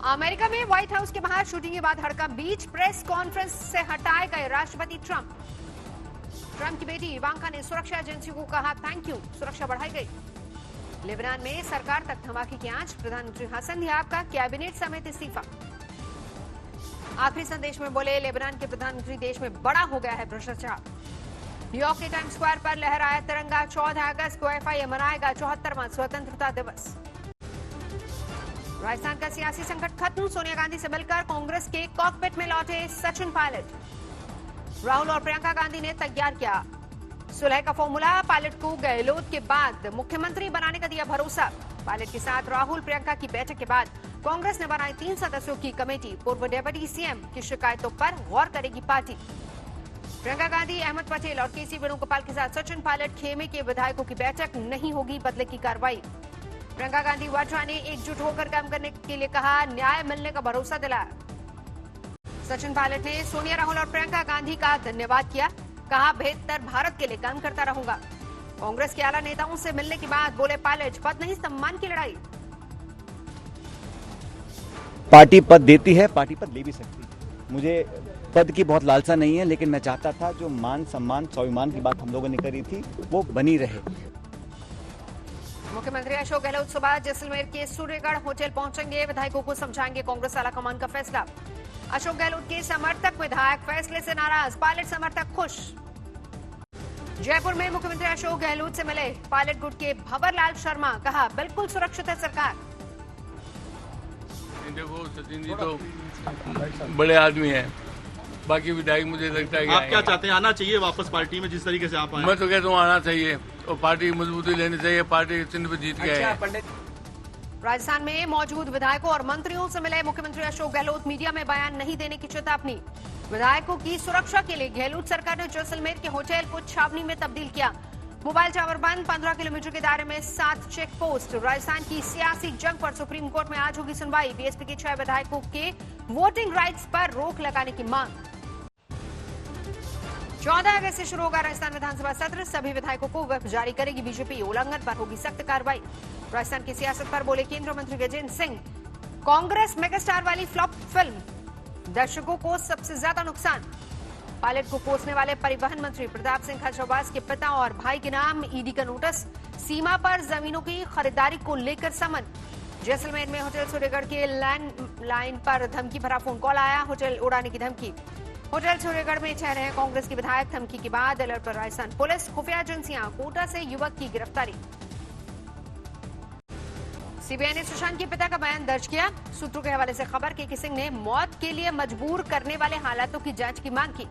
America में white house के बाहर शूटिंग के बाद हड़कंप बीच प्रेस कॉन्फ्रेंस से हटाए गए राष्ट्रपति ट्रंप। ट्रंप की बेटी इवांका ने सुरक्षा एजेंसियों को कहा थैंक यू, सुरक्षा बढ़ाई गई। लेबनान में सरकार तक धमाके की आंच, प्रधानमंत्री हसन दियाब का कैबिनेट समेत इस्तीफा। आखिरी संदेश में बोले लेबनान के प्रधानमंत्री, देश में बड़ा हो गया है भ्रष्टाचार। न्यूयॉर्क के टाइम्स स्क्वायर पर लहराया तिरंगा। 14 अगस्त को एफआईए मनाएगा 74वां स्वतंत्रता दिवस। राजस्थान का सियासी संकट खत्म, सोनिया गांधी से मिलकर कांग्रेस के कॉकपिट में लौटे सचिन पायलट। राहुल और प्रियंका गांधी ने तैयार किया सुलह का फॉर्मूला। पायलट को गहलोत के बाद मुख्यमंत्री बनाने का दिया भरोसा। पायलट के साथ राहुल प्रियंका की बैठक के बाद कांग्रेस ने बनाई 3 सदस्यों की कमेटी। पूर्व डिप्टी सीएम की शिकायतों पर गौर करेगी पार्टी। प्रियंका गांधी, अहमद पटेल और केसी वेणुगोपाल के साथ सचिन पायलट। खेमे के विधायकों की बैठक, नहीं होगी बदले की कार्रवाई। प्रियंका गांधी वाड्रा ने एकजुट होकर काम करने के लिए कहा, न्याय मिलने का भरोसा दिलाया। सचिन पायलट ने सोनिया, राहुल और प्रियंका गांधी का धन्यवाद किया, कहा बेहतर भारत के लिए काम करता रहूंगा। कांग्रेस के आला नेताओं से मिलने के बाद बोले पायलट, पद नहीं सम्मान की लड़ाई। पार्टी पद देती है, पार्टी पद ले भी सकती है। मुझे पद की बहुत लालसा नहीं है, लेकिन मैं चाहता था जो मान सम्मान स्वाभिमान की बात हम लोगों ने करी थी वो बनी रहे। मुख्यमंत्री अशोक गहलोत सुबह जैसलमेर के सूर्यगढ़ होटल पहुंचेंगे, विधायकों को समझाएंगे कांग्रेस आलाकमान का फैसला। अशोक गहलोत के समर्थक विधायक फैसले से नाराज, पायलट समर्थक खुश। जयपुर में मुख्यमंत्री अशोक गहलोत से मिले पायलट गुट के भंवरलाल शर्मा, कहा बिल्कुल सुरक्षित है सरकार। देखो सचिन जी तो बड़े आदमी हैं, बाकी विधायक मुझे लगता है कि आप क्या चाहते हैं, आना चाहिए वापस पार्टी में जिस तरीके से आप आए? मैं तो कहता हूँ आना चाहिए और पार्टी की मजबूती लेनी चाहिए। पार्टी चिन्ह पे जीत गए हैं। राजस्थान में मौजूद विधायकों और मंत्रियों से मिले मुख्यमंत्री अशोक गहलोत, मीडिया में बयान नहीं देने की चेतावनी। विधायकों की सुरक्षा के लिए गहलोत सरकार ने जैसलमेर के होटल को छावनी में तब्दील किया। मोबाइल टावर बंद, 15 किलोमीटर के दायरे में 7 चेक पोस्ट। राजस्थान की सियासी जंग पर सुप्रीम कोर्ट में आज होगी सुनवाई। बीएसपी के 6 विधायकों के वोटिंग राइट्स पर रोक लगाने की मांग। 14 अगस्त से शुरू होगा राजस्थान विधानसभा सत्र, सभी विधायकों को व्हिप जारी करेगी बीजेपी। उल्लंघन पर होगी सख्त कार्रवाई। राजस्थान की सियासत पर बोले केंद्रीय मंत्री गजेंद्र सिंह, कांग्रेस मेगास्टार वाली फ्लॉप फिल्म, दर्शकों को सबसे ज्यादा नुकसान। पायलट को कोसने वाले परिवहन मंत्री प्रताप सिंह खाचरियावास के पिता और भाई के नाम ईडी का नोटिस। सीमा पर जमीनों की खरीदारी को लेकर समन। जैसलमेर में होटल सूर्यगढ़ के लैंडलाइन पर धमकी भरा फोन कॉल आया, होटल उड़ाने की धमकी। होटल सूर्यगढ़ में ठहरे हैं कांग्रेस के विधायक, धमकी के बाद अलर्ट पर राजस्थान पुलिस। खुफिया एजेंसियां, कोटा से युवक की गिरफ्तारी। सीबीआई ने सुशांत के पिता का बयान दर्ज किया। सूत्रों के हवाले से खबर के सिंह ने मौत के लिए मजबूर करने वाले हालातों की जांच की मांग की।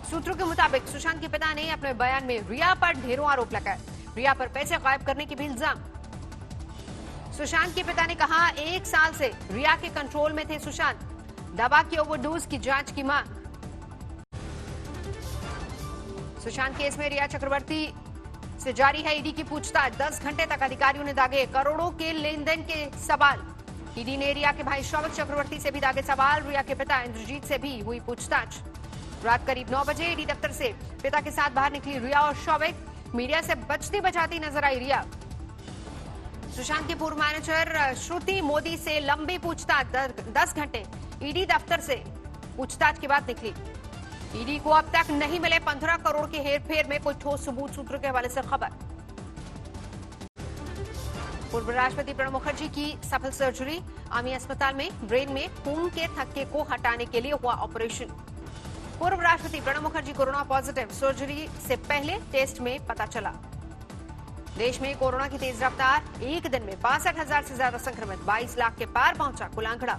सूत्रों के मुताबिक सुशांत के पिता ने अपने बयान में रिया पर ढेरों आरोप लगाए, रिया पर पैसे गायब करने के भी इल्जाम। सुशांत के पिता ने कहा 1 साल से रिया के कंट्रोल में थे सुशांत, दवा की ओवरडोज की जांच की मांग। सुशांत केस में रिया चक्रवर्ती से जारी है ईडी की पूछताछ। 10 घंटे तक अधिकारियों ने दागे करोड़ों के लेन देन के सवाल। ईडी ने रिया के भाई शौविक चक्रवर्ती से भी दागे सवाल। रिया के पिता इंद्रजीत से भी हुई पूछताछ। रात करीब 9 बजे ईडी दफ्तर से पिता के साथ बाहर निकली रिया और शौविक। मीडिया से बचती बचाती नजर आई रिया। सुशांत की पूर्व मैनेजर श्रुति मोदी से लंबी पूछताछ, 10 घंटे ईडी दफ्तर से पूछताछ के बाद निकली। ईडी को अब तक नहीं मिले 15 करोड़ के हेरफेर में कोई ठोस सबूत, सूत्रों के हवाले से खबर। पूर्व राष्ट्रपति प्रणब मुखर्जी की सफल सर्जरी, आर्मी अस्पताल में ब्रेन में खून के थक्के को हटाने के लिए हुआ ऑपरेशन। पूर्व राष्ट्रपति Pranab Mukherjee corona positive, surgery से पहले टेस्ट में पता चला। देश में कोरोना की तेज रफ्तार, एक दिन में 62,000 से ज्यादा संक्रमित, 22 लाख के पार पहुंचा कुल आंकड़ा।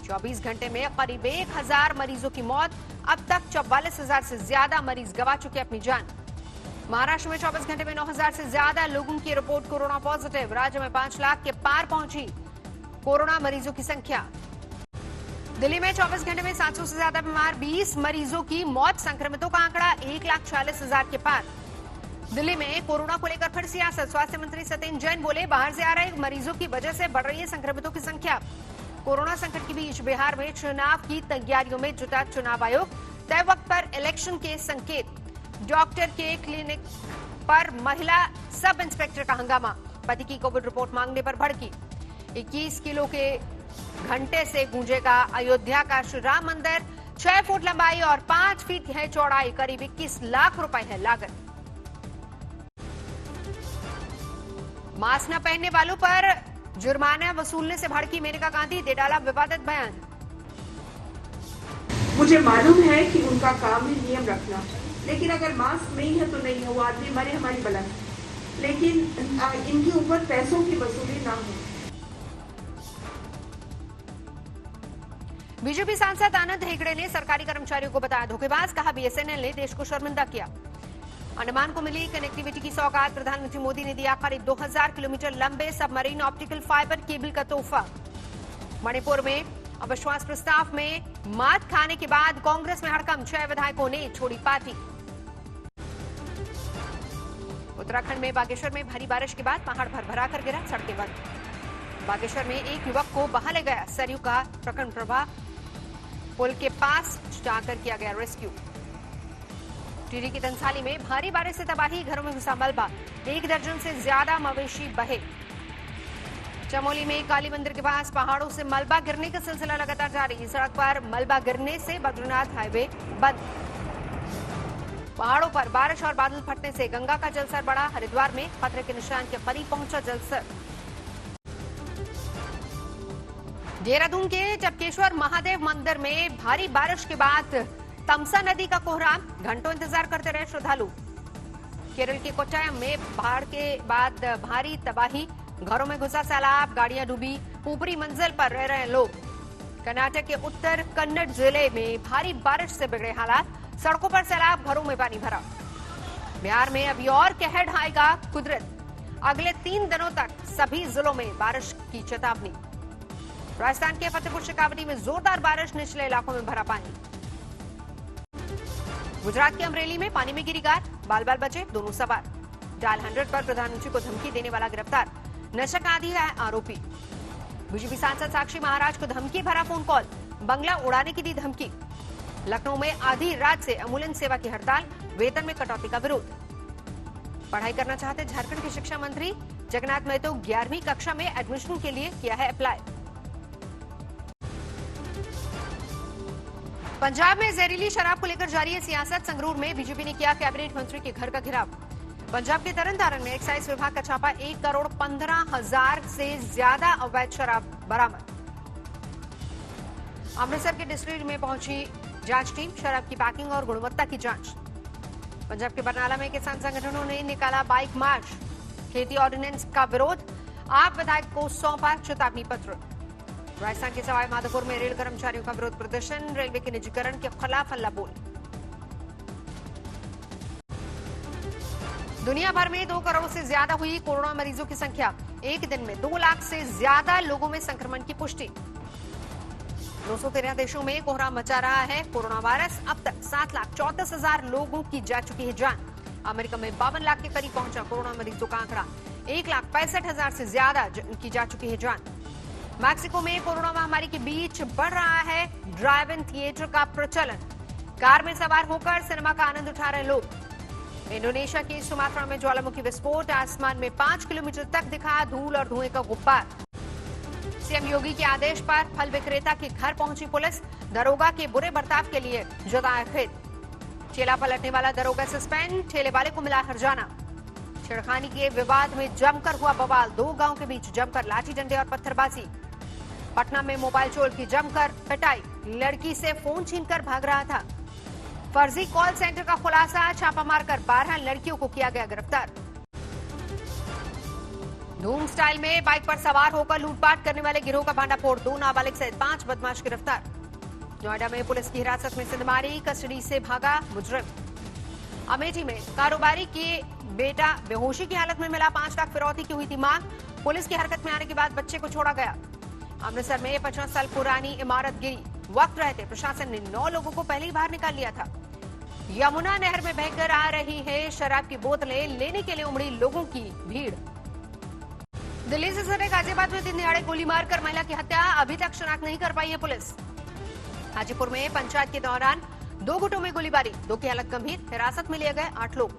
24 घंटे में करीब 1,000 मरीजों की मौत, अब तक 44,000 से ज्यादा मरीज गंवा चुके अपनी जान। महाराष्ट्र में 24 घंटे में 9,000 से ज्यादा लोगों की रिपोर्ट कोरोना पॉजिटिव। राज्य में 5 लाख के पार पहुंची कोरोना मरीजों की संख्या। दिल्ली में 24 घंटे में 700 से ज्यादा बीमार, 20 मरीजों की मौत, संक्रमितों का आंकड़ा 1,46,000 के पार। दिल्ली में कोरोना को लेकर फिर सियासत। स्वास्थ्य मंत्री सत्येंद्र जैन बोले बाहर से आ रहे मरीजों की वजह से बढ़ रही है संक्रमितों की संख्या। कोरोना संकट के बीच बिहार में चुनाव की तैयारियों में जुटा चुनाव आयोग, तय वक्त पर इलेक्शन के संकेत। डॉक्टर के क्लिनिक पर महिला सब इंस्पेक्टर का हंगामा, पति की कोविड रिपोर्ट मांगने पर भड़की। 21 किलो के घंटे से गूंजेगा अयोध्या का श्री राम मंदिर। 6 फुट लंबाई और 5 फीट है चौड़ाई, करीब 21 लाख रुपए है लागत। मास्क न पहनने वालों पर जुर्माना वसूलने से भड़की मेनका गांधी, दे डाला विवादित बयान। मुझे मालूम है कि उनका काम है नियम रखना, लेकिन अगर मास्क नहीं है तो नहीं है, वो आदमी मरे हमारी बला, लेकिन इनके ऊपर पैसों की वसूली ना हो। बीजेपी सांसद आनंद हेगड़े ने सरकारी कर्मचारियों को बताया धोखेबाज, कहा बीएसएनएल ने देश को शर्मिंदा किया। अंडमान को मिली कनेक्टिविटी की सौगात, प्रधानमंत्री मोदी ने दिया करीब 2000 किलोमीटर लंबे सबमरीन ऑप्टिकल फाइबर केबल का तोहफा। मणिपुर में अविश्वास प्रस्ताव में मात खाने के बाद कांग्रेस में हड़कंप, 6 विधायकों ने छोड़ी पार्टी। उत्तराखंड में बागेश्वर में भारी बारिश के बाद पहाड़ भरभरा कर गिरा, सड़कें बंद। बागेश्वर में एक युवक को बहा ले गया सरयू का प्रखंड प्रभाव, पुल के पास जाकर किया गया रेस्क्यू। टिहरी की तंसाली में भारी बारिश से तबाही, घरों में घुसा मलबा, 1 दर्जन से ज्यादा मवेशी बहे। चमोली में काली मंदिर के पास पहाड़ों से मलबा गिरने का सिलसिला लगातार जारी, सड़क पर मलबा गिरने से बद्रीनाथ हाईवे बंद। पहाड़ों पर बारिश और बादल फटने से गंगा का जलस्तर बढ़ा, हरिद्वार में खतरे के निशान के करीब पहुंचा जलस्तर। देहरादून के टपकेश्वर महादेव मंदिर में भारी बारिश के बाद तमसा नदी का कोहराम, घंटों इंतजार करते रहे श्रद्धालु। केरल के कोट्टायम में बाढ़ के बाद भारी तबाही, घरों में घुसा सैलाब, गाड़ियां डूबी, ऊपरी मंजिल पर रह रहे लोग। कर्नाटक के उत्तर कन्नड़ जिले में भारी बारिश से बिगड़े हालात, सड़कों पर सैलाब, घरों में पानी भरा। बिहार में अभी और कहर ढाएगा कुदरत, अगले 3 दिनों तक सभी जिलों में बारिश की चेतावनी। राजस्थान के फतेहपुर शेखावटी में जोरदार बारिश, निचले इलाकों में भरा पानी। गुजरात के अमरेली में पानी में गिरी कार, बाल बाल बचे दोनों सवार। डायल 100 पर प्रधानमंत्री को धमकी देने वाला गिरफ्तार, नशा का आदी है आरोपी। बीजेपी सांसद साक्षी महाराज को धमकी भरा फोन कॉल, बंगला उड़ाने की दी धमकी। लखनऊ में आधी रात से एम्बुलेंस सेवा की हड़ताल, वेतन में कटौती का विरोध। पढ़ाई करना चाहते झारखंड के शिक्षा मंत्री जगन्नाथ महतो 11वीं कक्षा में एडमिशन के लिए किया है अप्लाई। पंजाब में जहरीली शराब को लेकर जारी है सियासत, संगरूर में बीजेपी ने किया कैबिनेट मंत्री के घर का घेराव। पंजाब के तरनतारन में एक्साइज विभाग का छापा, 1,15,00,000 से ज्यादा अवैध शराब बरामद। अमृतसर के डिस्ट्रिक्ट में पहुंची जांच टीम, शराब की पैकिंग और गुणवत्ता की जांच। पंजाब के बरनाला में किसान संगठनों ने निकाला बाइक मार्च, खेती ऑर्डिनेंस का विरोध, आप विधायक को सौंपा चेतावनी पत्र। राजस्थान के सवाई माधोपुर में रेल कर्मचारियों का विरोध प्रदर्शन, रेलवे के निजीकरण के खिलाफ हल्ला बोल। दुनिया भर में 2 करोड़ से ज्यादा हुई कोरोना मरीजों की संख्या, एक दिन में 2 लाख से ज्यादा लोगों में संक्रमण की पुष्टि। 213 देशों में कोहराम मचा रहा है कोरोना वायरस, अब तक 7,34,000 लोगों की जा चुकी है जान। अमेरिका में 52 लाख के करीब पहुंचा कोरोना मरीजों का आंकड़ा, 1,65,000 से ज्यादा की जा चुकी है जान। मैक्सिको में कोरोना महामारी के बीच बढ़ रहा है ड्राइव इन थिएटर का प्रचलन, कार में सवार होकर सिनेमा का आनंद उठा रहे लोग। इंडोनेशिया की सुमात्रा में ज्वालामुखी विस्फोट, आसमान में 5 किलोमीटर तक दिखा धूल और धुएं का गुब्बार। सीएम योगी के आदेश पर फल विक्रेता के घर पहुंची पुलिस, दरोगा के बुरे बर्ताव के लिए जताया खेद। ठेला पलटने वाला दरोगा सस्पेंड, ठेले वाले को मिला हर्जाना। छेड़खानी के विवाद में जमकर हुआ बवाल, 2 गांव के बीच जमकर लाठी डंडे और पत्थरबाजी। पटना में मोबाइल चोर की जमकर पिटाई, लड़की से फोन छीनकर भाग रहा था। फर्जी कॉल सेंटर का खुलासा, छापा मारकर 12 लड़कियों को किया गया गिरफ्तार। धूम स्टाइल में बाइक पर सवार होकर लूटपाट करने वाले गिरोह का भांडाफोड़, 2 नाबालिग सहित 5 बदमाश गिरफ्तार। नोएडा में पुलिस की हिरासत में सिंधमारी, कस्टडी से भागा मुजरिम। अमेठी में कारोबारी के बेटा बेहोशी की हालत में मिला, 5 लाख फिरौती की हुई थी मांग, पुलिस की हरकत में आने के बाद बच्चे को छोड़ा गया। अमृतसर में 50 साल पुरानी इमारत गिरी, वक्त रहते प्रशासन ने 9 लोगों को पहले ही बाहर निकाल लिया था। यमुना नहर में बहकर आ रही है शराब की बोतलें, लेने के लिए उमड़ी लोगों की भीड़। दिल्ली से सटे गाजियाबाद में 3 दिहाड़े गोली मारकर महिला की हत्या, अभी तक शिनाख्त नहीं कर पाई है पुलिस। हाजीपुर में पंचायत के दौरान 2 गुटों में गोलीबारी, 2 की हालत गंभीर, हिरासत में लिए गए 8 लोग।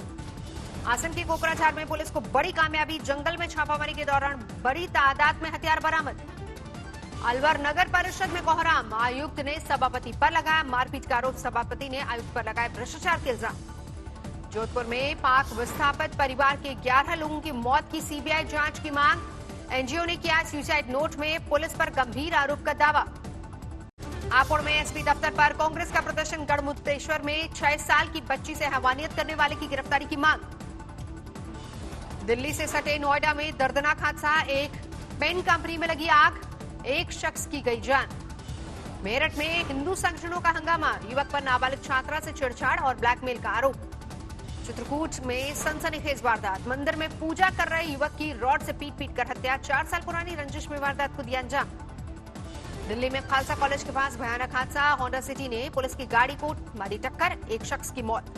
आसन के कोकराझार में पुलिस को बड़ी कामयाबी, जंगल में छापामारी के दौरान बड़ी तादाद में हथियार बरामद। अलवर नगर परिषद में कोहराम, आयुक्त ने सभापति पर लगाया मारपीट का आरोप, सभापति ने आयुक्त पर लगाए भ्रष्टाचार के इल्जाम। जोधपुर में पाक विस्थापित परिवार के 11 लोगों की मौत की सीबीआई जांच की मांग, एनजीओ ने किया सुसाइड नोट में पुलिस पर गंभीर आरोप का दावा। हापुड़ में एसपी दफ्तर पर कांग्रेस का प्रदर्शन, गढ़मुक्तेश्वर में 6 साल की बच्ची से हैवानियत करने वाले की गिरफ्तारी की मांग। दिल्ली से सटे नोएडा में दर्दनाक हादसा, एक पेन कंपनी में लगी आग, एक शख्स की गई जान। मेरठ में हिंदू संगठनों का हंगामा, युवक पर नाबालिग छात्रा से छेड़छाड़ और ब्लैकमेल का आरोप। चित्रकूट में सनसनीखेज वारदात, मंदिर में पूजा कर रहे युवक की रॉड से पीट कर हत्या, 4 साल पुरानी रंजिश में वारदात को दिया अंजाम। दिल्ली में खालसा कॉलेज के पास भयानक हादसा, होंडा सिटी ने पुलिस की गाड़ी को मारी टक्कर, एक शख्स की मौत।